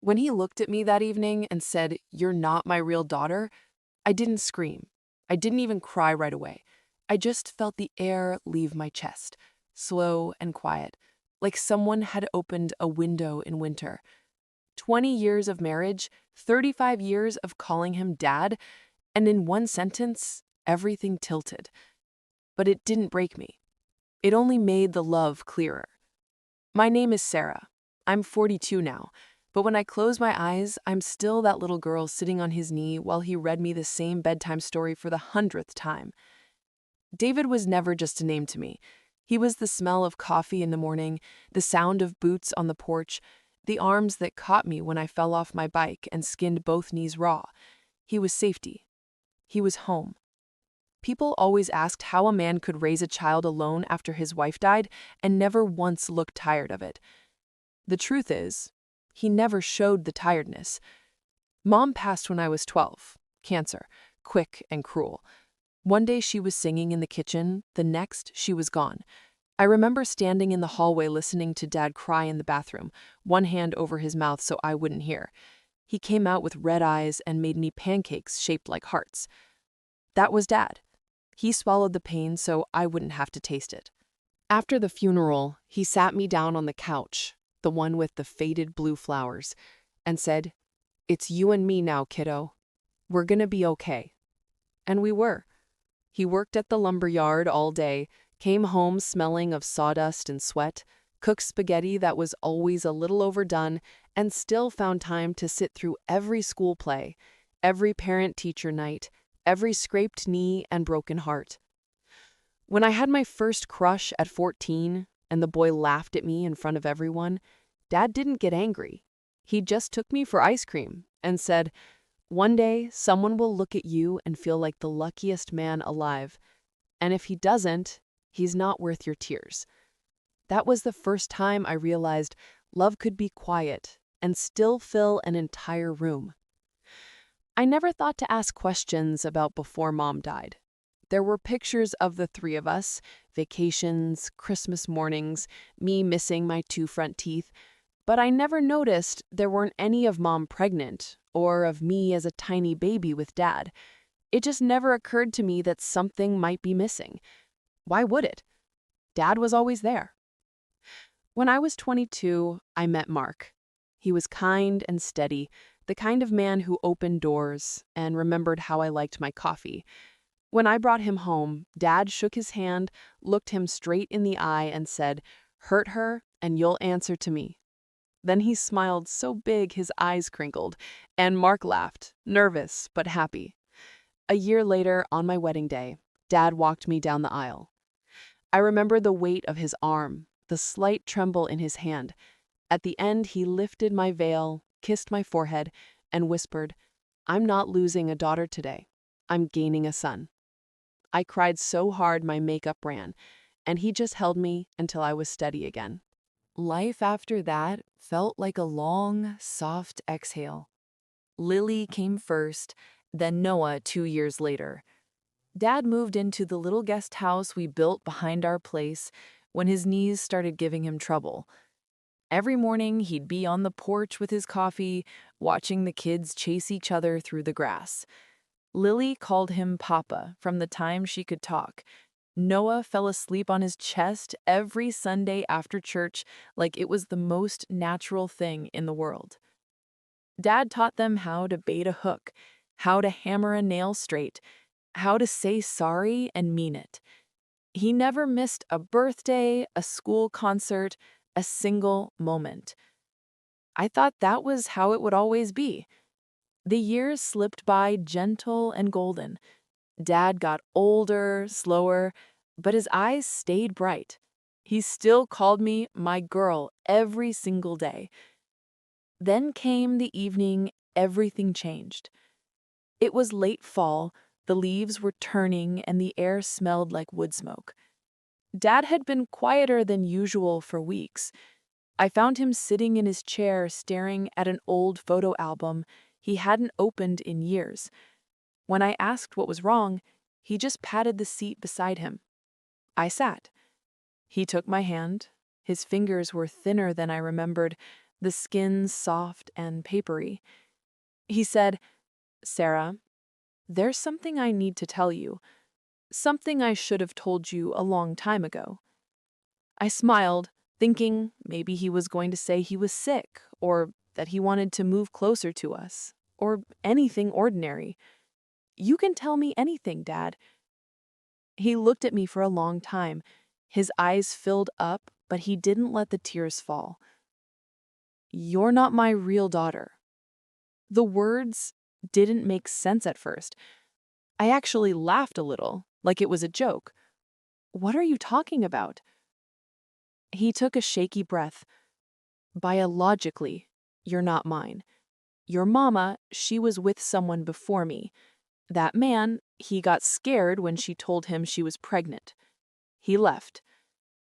When he looked at me that evening and said, "You're not my real daughter," I didn't scream. I didn't even cry right away. I just felt the air leave my chest, slow and quiet, like someone had opened a window in winter. 20 years of marriage, 35 years of calling him dad, and in one sentence, everything tilted. But it didn't break me. It only made the love clearer. My name is Sarah. I'm 42 now, but when I close my eyes, I'm still that little girl sitting on his knee while he read me the same bedtime story for the 100th time. David was never just a name to me. He was the smell of coffee in the morning, the sound of boots on the porch, the arms that caught me when I fell off my bike and skinned both knees raw. He was safety. He was home. People always asked how a man could raise a child alone after his wife died and never once looked tired of it. The truth is, he never showed the tiredness. Mom passed when I was 12, cancer, quick and cruel. One day she was singing in the kitchen, the next she was gone. I remember standing in the hallway listening to Dad cry in the bathroom, one hand over his mouth so I wouldn't hear. He came out with red eyes and made me pancakes shaped like hearts. That was Dad. He swallowed the pain so I wouldn't have to taste it. After the funeral, he sat me down on the couch, the one with the faded blue flowers, and said, "It's you and me now, kiddo. We're gonna be okay." And we were. He worked at the lumber yard all day, came home smelling of sawdust and sweat, cooked spaghetti that was always a little overdone, and still found time to sit through every school play, every parent-teacher night, every scraped knee and broken heart. When I had my first crush at 14 and the boy laughed at me in front of everyone, Dad didn't get angry. He just took me for ice cream and said, "One day, someone will look at you and feel like the luckiest man alive. And if he doesn't, he's not worth your tears." That was the first time I realized love could be quiet and still fill an entire room. I never thought to ask questions about before Mom died. There were pictures of the three of us, vacations, Christmas mornings, me missing my 2 front teeth, but I never noticed there weren't any of Mom pregnant or of me as a tiny baby with Dad. It just never occurred to me that something might be missing. Why would it? Dad was always there. When I was 22, I met Mark. He was kind and steady, the kind of man who opened doors and remembered how I liked my coffee. When I brought him home, Dad shook his hand, looked him straight in the eye, and said, "Hurt her, and you'll answer to me." Then he smiled so big his eyes crinkled, and Mark laughed, nervous but happy. A year later, on my wedding day, Dad walked me down the aisle. I remember the weight of his arm, the slight tremble in his hand. At the end, he lifted my veil, kissed my forehead, and whispered, "I'm not losing a daughter today. I'm gaining a son." I cried so hard my makeup ran, and he just held me until I was steady again. Life after that felt like a long, soft exhale. Lily came first, then Noah 2 years later. Dad moved into the little guest house we built behind our place when his knees started giving him trouble. Every morning, he'd be on the porch with his coffee, watching the kids chase each other through the grass. Lily called him Papa from the time she could talk. Noah fell asleep on his chest every Sunday after church like it was the most natural thing in the world. Dad taught them how to bait a hook, how to hammer a nail straight, how to say sorry and mean it. He never missed a birthday, a school concert, a single moment. I thought that was how it would always be. The years slipped by gentle and golden. Dad got older, slower, but his eyes stayed bright. He still called me my girl every single day. Then came the evening everything changed. It was late fall, the leaves were turning, and the air smelled like wood smoke. Dad had been quieter than usual for weeks. I found him sitting in his chair staring at an old photo album he hadn't opened in years. When I asked what was wrong, he just patted the seat beside him. I sat. He took my hand. His fingers were thinner than I remembered, the skin soft and papery. He said, "Sarah, there's something I need to tell you, something I should have told you a long time ago." I smiled, thinking maybe he was going to say he was sick, or that he wanted to move closer to us, or anything ordinary. "You can tell me anything, Dad." He looked at me for a long time. His eyes filled up, but he didn't let the tears fall. "You're not my real daughter." The words didn't make sense at first. I actually laughed a little, like it was a joke. "What are you talking about?" He took a shaky breath. "Biologically, you're not mine. Your mama, she was with someone before me. That man, he got scared when she told him she was pregnant. He left.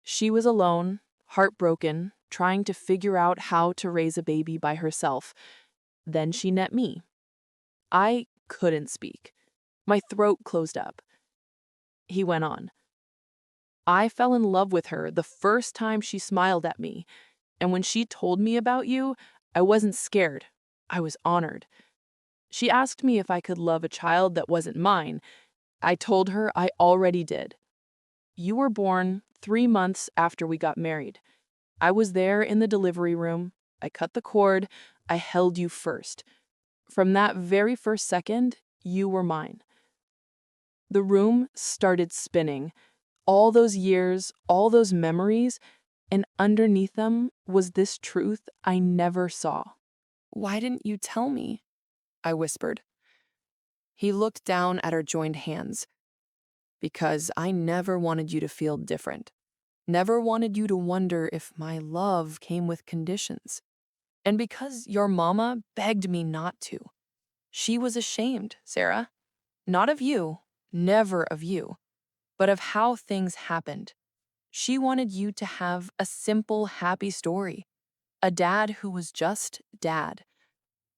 She was alone, heartbroken, trying to figure out how to raise a baby by herself. Then she met me." I couldn't speak. My throat closed up. He went on. "I fell in love with her the first time she smiled at me, and when she told me about you, I wasn't scared. I was honored. She asked me if I could love a child that wasn't mine. I told her I already did. You were born 3 months after we got married. I was there in the delivery room. I cut the cord. I held you first. From that very first second, you were mine." The room started spinning. All those years, all those memories, and underneath them was this truth I never saw. "Why didn't you tell me?" I whispered. He looked down at our joined hands. "Because I never wanted you to feel different. Never wanted you to wonder if my love came with conditions. And because your mama begged me not to. She was ashamed, Sarah. Not of you, never of you, but of how things happened. She wanted you to have a simple, happy story. A dad who was just dad.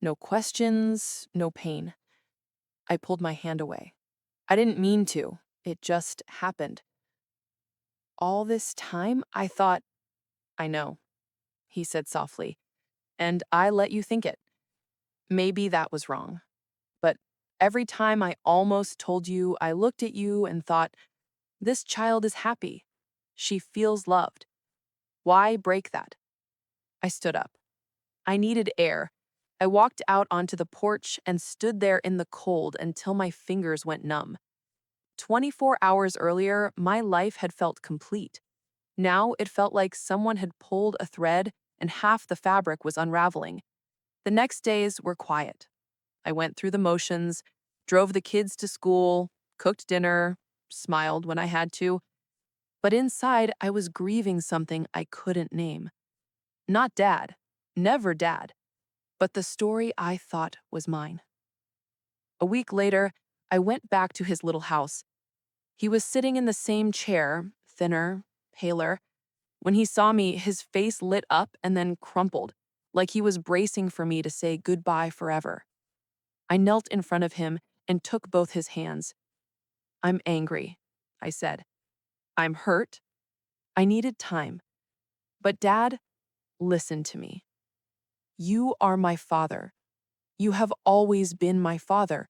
No questions, no pain." I pulled my hand away. I didn't mean to. It just happened. "All this time, I thought—" "I know," he said softly, "and I let you think it. Maybe that was wrong. But every time I almost told you, I looked at you and thought, this child is happy. She feels loved. Why break that?" I stood up. I needed air. I walked out onto the porch and stood there in the cold until my fingers went numb. 24 hours earlier, my life had felt complete. Now it felt like someone had pulled a thread and half the fabric was unraveling. The next days were quiet. I went through the motions, drove the kids to school, cooked dinner, smiled when I had to. But inside, I was grieving something I couldn't name. Not Dad, never Dad, but the story I thought was mine. A week later, I went back to his little house. He was sitting in the same chair, thinner, paler. When he saw me, his face lit up and then crumpled, like he was bracing for me to say goodbye forever. I knelt in front of him and took both his hands. "I'm angry," I said. "I'm hurt. I needed time. But Dad, listen to me. You are my father. You have always been my father.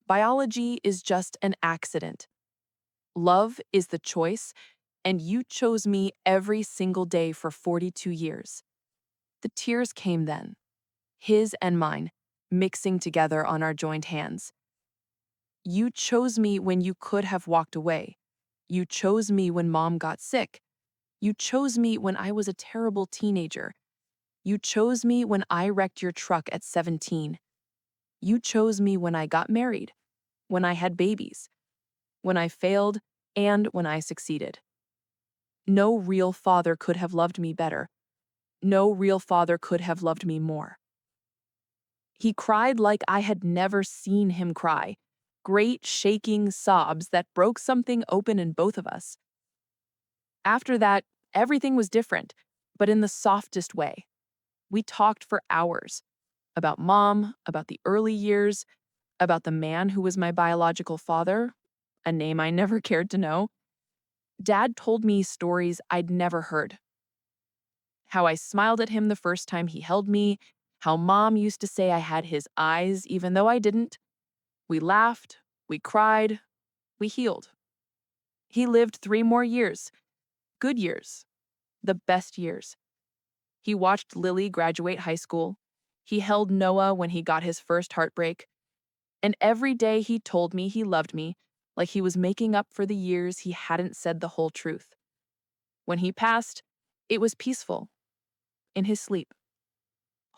Biology is just an accident. Love is the choice, and you chose me every single day for 42 years. The tears came then, his and mine, mixing together on our joined hands. You chose me when you could have walked away. You chose me when Mom got sick. You chose me when I was a terrible teenager. You chose me when I wrecked your truck at 17. You chose me when I got married, when I had babies, when I failed, and when I succeeded. No real father could have loved me better. No real father could have loved me more." He cried like I had never seen him cry, great shaking sobs that broke something open in both of us. After that, everything was different, but in the softest way. We talked for hours about Mom, about the early years, about the man who was my biological father, a name I never cared to know. Dad told me stories I'd never heard. how I smiled at him the first time he held me, how mom used to say I had his eyes even though I didn't. We laughed, we cried, we healed. He lived 3 more years, good years, the best years. He watched Lily graduate high school. He held Noah when he got his first heartbreak. And every day he told me he loved me, like he was making up for the years he hadn't said the whole truth. When he passed, it was peaceful, in his sleep,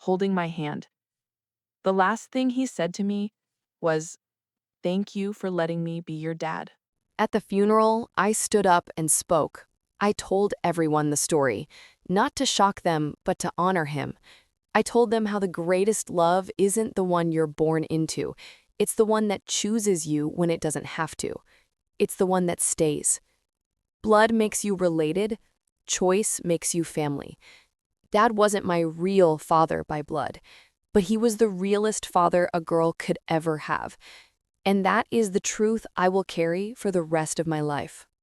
holding my hand. The last thing he said to me was, "Thank you for letting me be your dad." At the funeral, I stood up and spoke. I told everyone the story, not to shock them, but to honor him. I told them how the greatest love isn't the one you're born into. It's the one that chooses you when it doesn't have to. It's the one that stays. Blood makes you related. Choice makes you family. Dad wasn't my real father by blood, but he was the realest father a girl could ever have. And that is the truth I will carry for the rest of my life.